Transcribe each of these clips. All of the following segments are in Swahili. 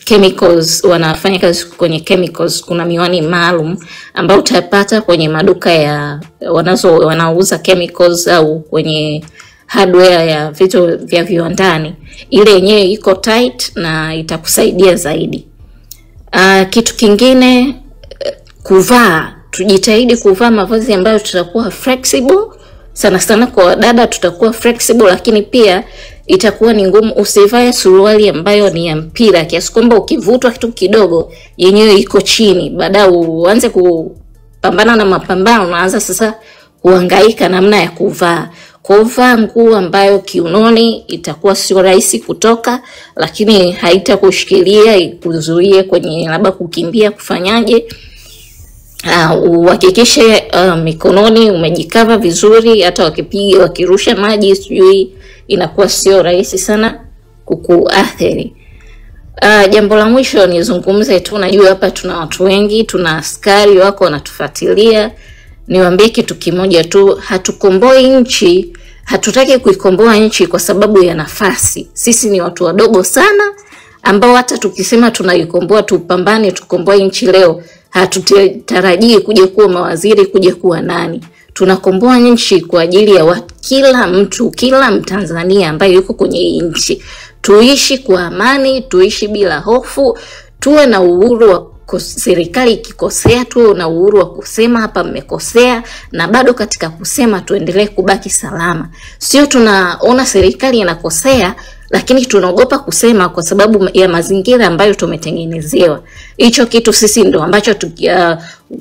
chemicals, wanafanya kazi kwenye chemicals. Kuna miwani maalum ambayo utapata kwenye maduka ya wanauza chemicals au kwenye hardware ya vitu vya viwandani. Ile yenyewe iko tight na itakusaidia zaidi. Kitu kingine, kuvaa. Tujitahidi kuvaa mavazi ambayo tutakuwa flexible. Sana sana kwa dada tutakuwa flexible, lakini pia itakuwa ni ngumu. Usivae suruali ambayo ni ya mpira kiasi kwamba ukivutwa kitu kidogo yenyewe iko chini. Baada uanze kupambana na mapambano, unaanza sasa kuhangaika namna ya kuvaa. Kuvaa nguo ambayo kiunoni itakuwa sio rahisi kutoka, lakini haitakushikilia ikuzuie kwenye labda kukimbia, kufanyaje. Uhakikishe mikononi umejikava vizuri, hata wakipiga wakirusha maji sijui inakuwa sio rahisi sana kukuathiri. Jambo la mwisho nizungumze tu, najua hapa tuna watu wengi, tuna askari wako wanatufuatilia. Niwaambie kitu kimoja tu, hatukomboi nchi, hatutaki kuikomboa nchi kwa sababu ya nafasi. Sisi ni watu wadogo sana ambao hata tukisema tunaikomboa, tupambane tukomboe nchi leo, hatutarajii kuja kuwa mawaziri, kuja kuwa nani. Tunakomboa nchi kwa ajili ya kila mtu, kila Mtanzania ambaye yuko kwenye nchi. Tuishi kwa amani, tuishi bila hofu, tuwe na uhuru wa serikali ikikosea, tuwe na uhuru wa kusema hapa mmekosea, na bado katika kusema tuendelee kubaki salama. Sio tunaona serikali inakosea lakini tunaogopa kusema kwa sababu ya mazingira ambayo tumetengenezewa. Hicho kitu sisi ndo ambacho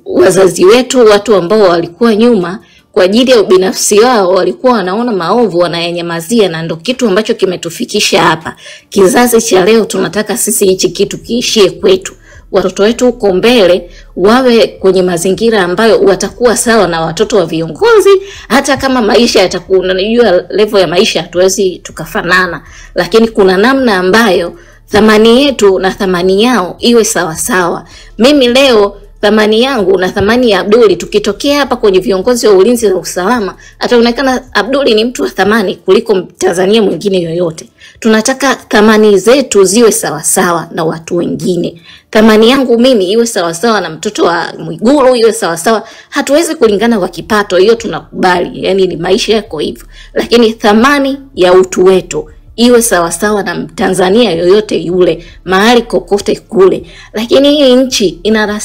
wazazi wetu, watu ambao walikuwa nyuma, kwa ajili ya ubinafsi wao walikuwa wanaona maovu wanayanyamazia, na ndo kitu ambacho kimetufikisha hapa. Kizazi cha leo tunataka sisi hichi kitu kiishie kwetu. Watoto wetu huko mbele wawe kwenye mazingira ambayo watakuwa sawa na watoto wa viongozi, hata kama maisha yatakuwa, unajua level ya maisha hatuwezi tukafanana, lakini kuna namna ambayo thamani yetu na thamani yao iwe sawa sawa. Mimi leo thamani yangu na thamani ya Abduli, tukitokea hapa kwenye viongozi wa ulinzi na usalama, ataonekana Abduli ni mtu wa thamani kuliko Tanzania mwingine yoyote. Tunataka thamani zetu ziwe sawa sawa na watu wengine. Thamani yangu mimi iwe sawa sawa na mtoto wa Mwigulu, iwe sawa sawa. Hatuwezi kulingana kwa kipato, hiyo tunakubali, yani ni maisha yako hivyo. Lakini thamani ya utu wetu iwe sawa sawa na Tanzania yoyote yule, mahali kokote kule. Lakini hii nchi ina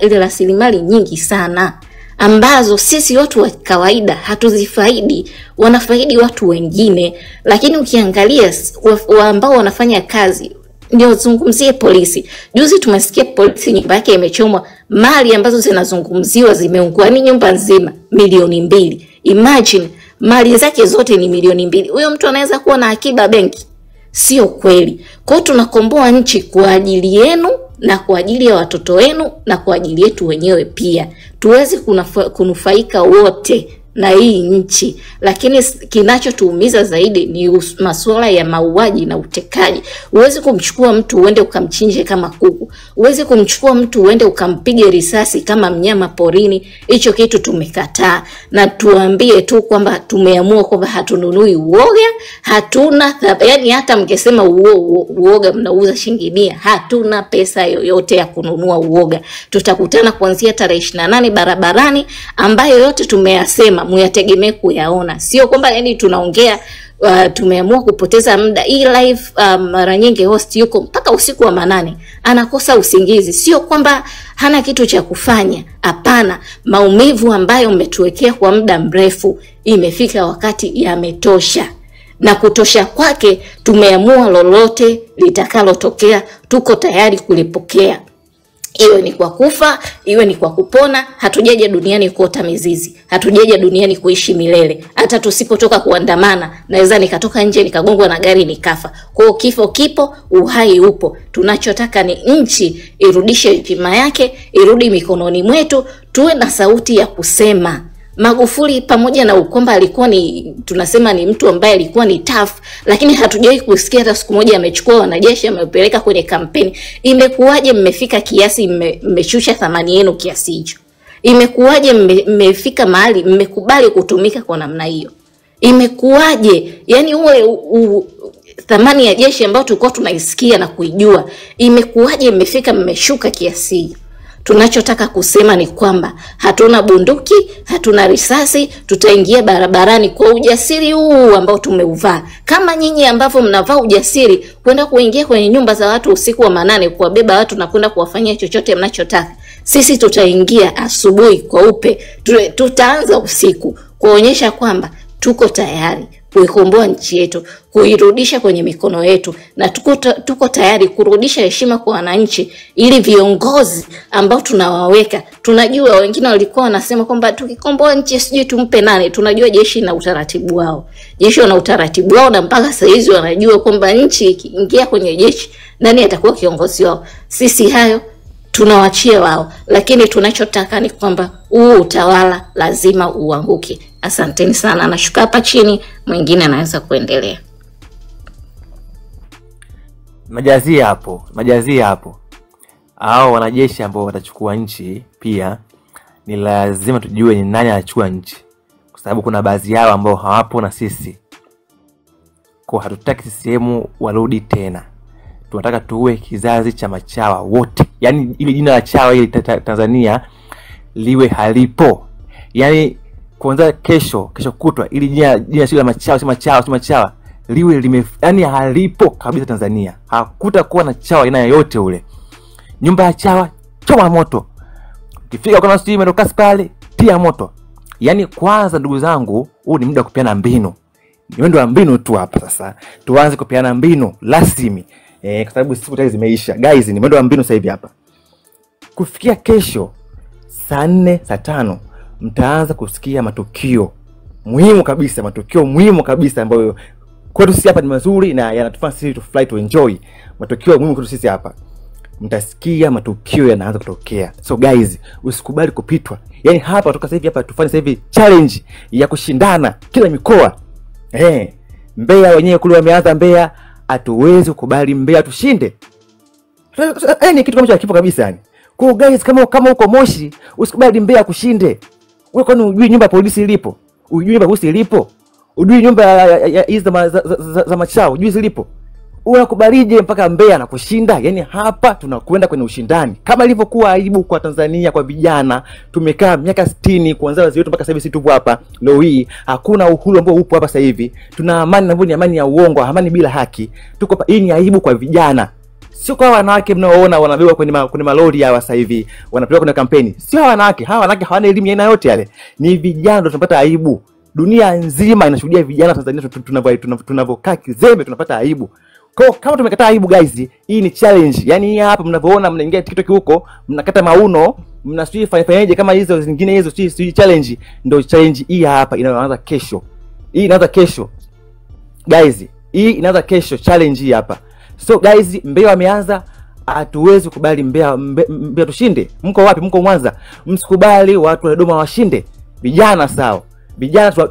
rasilimali nyingi sana ambazo sisi watu wa kawaida hatuzifaidi, wanafaidi watu wengine. Lakini ukiangalia ambao wanafanya kazi, ndio zungumzie polisi. Juzi tumesikia polisi nyumba yake imechomwa, mali ambazo zinazungumziwa zimeungua, ni nyumba nzima milioni 2. Imagine mali zake zote ni milioni 2. Huyo mtu anaweza kuwa na akiba benki? Sio kweli. Kwa hiyo tunakomboa nchi kwa ajili yenu na kwa ajili ya watoto wenu na kwa ajili yetu wenyewe pia. Tuwezi kunufaika wote na hii nchi. Lakini kinachotuumiza zaidi ni masuala ya mauaji na utekaji. Huwezi kumchukua mtu uende ukamchinje kama kuku. Huwezi kumchukua mtu uende ukampige risasi kama mnyama porini. Hicho kitu tumekataa, na tuambie tu kwamba tumeamua kwamba hatununui uoga. Hatuna, yani hata mngesema uoga mnauza shilingi 100, hatuna pesa yoyote ya kununua uoga. Tutakutana kuanzia tarehe 28 barabarani, ambayo yote tumeyasema muyategemee kuyaona. Sio kwamba yani tunaongea tumeamua kupoteza muda. Hii live mara nyingi host yuko mpaka usiku wa manane, anakosa usingizi. Sio kwamba hana kitu cha kufanya, hapana. Maumivu ambayo mmetuwekea kwa muda mrefu, imefika wakati yametosha. Na kutosha kwake tumeamua lolote litakalotokea tuko tayari kulipokea. Iwe ni kwa kufa, iwe ni kwa kupona. Hatujaja duniani kuota mizizi, hatujaja duniani kuishi milele. Hata tusipotoka kuandamana, naweza nikatoka nje nikagongwa na gari nikafa. Kwa hiyo kifo kipo, uhai upo. Tunachotaka ni nchi irudishe heshima yake, irudi mikononi mwetu, tuwe na sauti ya kusema. Magufuli pamoja na ukomba alikuwa ni, tunasema ni mtu ambaye alikuwa ni tough, lakini hatujawahi kusikia hata siku moja amechukua wanajeshi amepeleka kwenye kampeni. Imekuwaje mmefika kiasi mmeshusha thamani yenu kiasi hicho? Imekuwaje mmefika mahali mmekubali kutumika kwa namna hiyo? Imekuwaje? Yani Thamani ya jeshi ambayo tulikuwa tunaisikia na kuijua imekuwaje imefika mmeshuka kiasi? Tunachotaka kusema ni kwamba hatuna bunduki, hatuna risasi, tutaingia barabarani kwa ujasiri huu ambao tumeuvaa. Kama nyinyi ambavyo mnavaa ujasiri kwenda kuingia kwenye nyumba za watu usiku wa manane, kuwabeba watu na kwenda kuwafanyia chochote mnachotaka, sisi tutaingia asubuhi kwa upe, tutaanza usiku kuonyesha kwamba tuko tayari kuikomboa nchi yetu, kuirudisha kwenye mikono yetu, na tuko tayari kurudisha heshima kwa wananchi, ili viongozi ambao tunawaweka, tunajua wengine walikuwa wanasema kwamba tukikomboa nchi sijui tumpe nani. Tunajua jeshi na utaratibu wao. Jeshi wana utaratibu wao, na mpaka sasa hizi wanajua kwamba nchi ikiingia kwenye jeshi nani atakuwa kiongozi wao. Sisi hayo tunawachia wao, lakini tunachotaka ni kwamba huu utawala lazima uanguke. Asanteni sana, nashuka hapa chini, mwingine anaweza kuendelea. Majazia hapo. Hao wanajeshi ambao watachukua nchi pia ni lazima tujue ni nani anachukua nchi, kwa sababu kuna baadhi yao ambao hawapo na sisi. Kwa hatutaki CCM warudi tena. Tunataka tuwe kizazi cha machawa wote. Yaani ile jina la chawa ile Tanzania liwe halipo. Yaani kuanzia kesho kutwa ili jina sio la machawa liwe yani halipo kabisa Tanzania. Hakutakuwa na chawa aina yoyote ule. Nyumba ya chawa choma moto. Ukifika kuna stima ndo kasi pale tia moto. Yaani kwanza ndugu zangu, huu ni muda kupeana mbinu. Ni mwendo wa mbinu tu hapa sasa. Tuanze kupeana mbinu rasmi. Kwa sababu siku tayari zimeisha. Guys, ni mwendo wa mbinu sasa hivi hapa. Kufikia kesho saa 4 saa 5 mtaanza kusikia matukio muhimu kabisa ambayo kwetu sisi hapa ni mazuri na yanatufanya sisi to fly to enjoy. Matukio muhimu kwetu sisi hapa. Mtasikia matukio yanaanza kutokea. So guys, usikubali kupitwa. Yaani hapa toka sasa hivi hapa tufanye sasa hivi challenge ya kushindana kila mikoa. Mbeya wenyewe kule wameanza Mbeya, hatuwezi kukubali Mbeya tushinde. Ni kitu kama kipo kabisa yani. Kwa guys, kama uko Moshi, usikubali Mbeya kushinde. Wewe kwani unajui nyumba ya polisi ilipo? Unajui nyumba ya polisi ilipo? Unajui nyumba hizo za machao, unajui zilipo? Unakubalije mpaka Mbeya na kushinda? Yaani hapa tunakwenda kwenye ushindani. Kama ilivyokuwa aibu kwa Tanzania kwa vijana, tumekaa miaka 60 kuanzia wazee wetu mpaka sasa hivi sisi tupo hapa. Leo hii hakuna uhuru ambao upo hapa sasa hivi. Tuna amani na mboni, amani ya uongo, amani bila haki. Tuko hapa, hii ni aibu kwa vijana. Sio kwa wanawake mnaoona wanabebwa kwenye malori hawa sasa hivi, wanapelekwa kwenye kampeni. Sio wanawake, hawa wanawake hawana elimu aina yote yale. Ni vijana ndio tunapata aibu. Dunia nzima inashuhudia vijana Tanzania tunavyokaa kizembe tunapata aibu. Kwa kama tumekataa aibu guys, hii ni challenge. Yaani hapa mnavyoona mnaingia TikTok huko, mnakata mauno, mnasui fanyaje kama hizo zingine hizo si challenge, ndio challenge hii hapa inaanza kesho. Hii inaanza kesho. Guys, hii inaanza kesho challenge hii hapa. So guys, Mbeya wameanza, hatuwezi kubali Mbeya tushinde. Mko wapi? Mko Mwanza. Msikubali watu wa Dodoma washinde. Vijana sawa. Vijana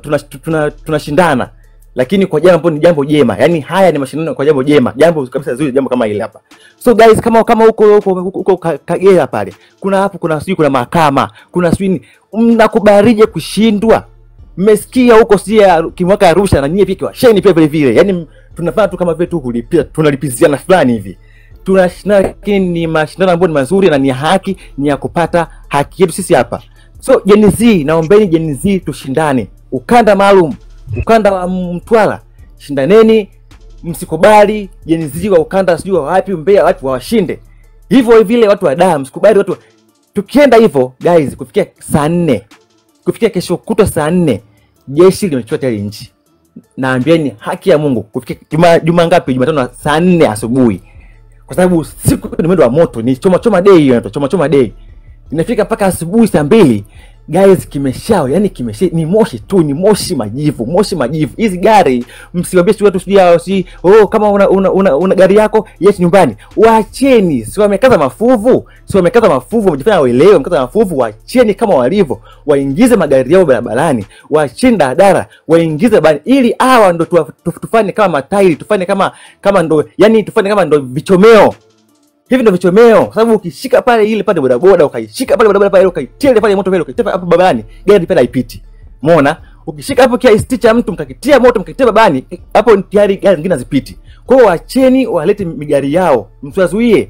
tunashindana. Lakini kwa jambo ni jambo jema. Yaani haya ni mashindano kwa jambo jema. Jambo kabisa zuri, jambo kama ile hapa. So guys, kama huko Kagera pale. Kuna mahakama, kuna swini. Mnakubarije kushindwa? Mmesikia huko kimwaka Arusha na nyie pia kiwasheni pia vile vile. Yaani tunafanya tu kama vile tu kulipia, tunalipiziana fulani hivi. Tunashindana, lakini ni mashindano ambayo ni mazuri na ni haki, ni ya kupata haki yetu sisi hapa. So Gen Z, naombeni Gen Z tushindane. Ukanda maalum, ukanda wa Mtwara, shindaneni, msikubali Gen Z wa ukanda sijui wapi Mbeya watu washinde. Hivyo vile watu wa Dar, msikubali watu. Tukienda hivyo guys, kufikia saa 4, kufikia kesho kutwa saa 4, jeshi limechukua tayari nchi. Naambieni haki ya Mungu kufikia juma ngapi? Jumatano saa 4 asubuhi. Kwa sababu siku ni mwendo wa moto, ni choma day hiyo, choma day. Inafika mpaka asubuhi saa 2, guys kimeshao, yani ni moshi tu, ni moshi majivu. Hizi gari msiwaambie watu kama una gari yako yes nyumbani. Waacheni, si wamekaza mafuvu, wamejifanya waelewe, wamekaza mafuvu, waacheni kama walivyo. Waingize magari yao barabarani, waacheni daradara, waingize bani ili hawa ndo tufanye kama matairi, tufanye kama ndo, yani tufanye kama ndo vichomeo. Hivi ndio vichomeo, kwa sababu ukishika pale ile pale bodaboda, ukaishika pale bodaboda pale, ukaitia pale moto pale, ukaitia hapo babani, gari pale haipiti. Umeona? Ukishika hapo kia sticha mtu mkakitia moto, mkakitia babani, hapo tayari gari nyingine hazipiti. Kwa hiyo acheni walete migari yao, msiwazuie.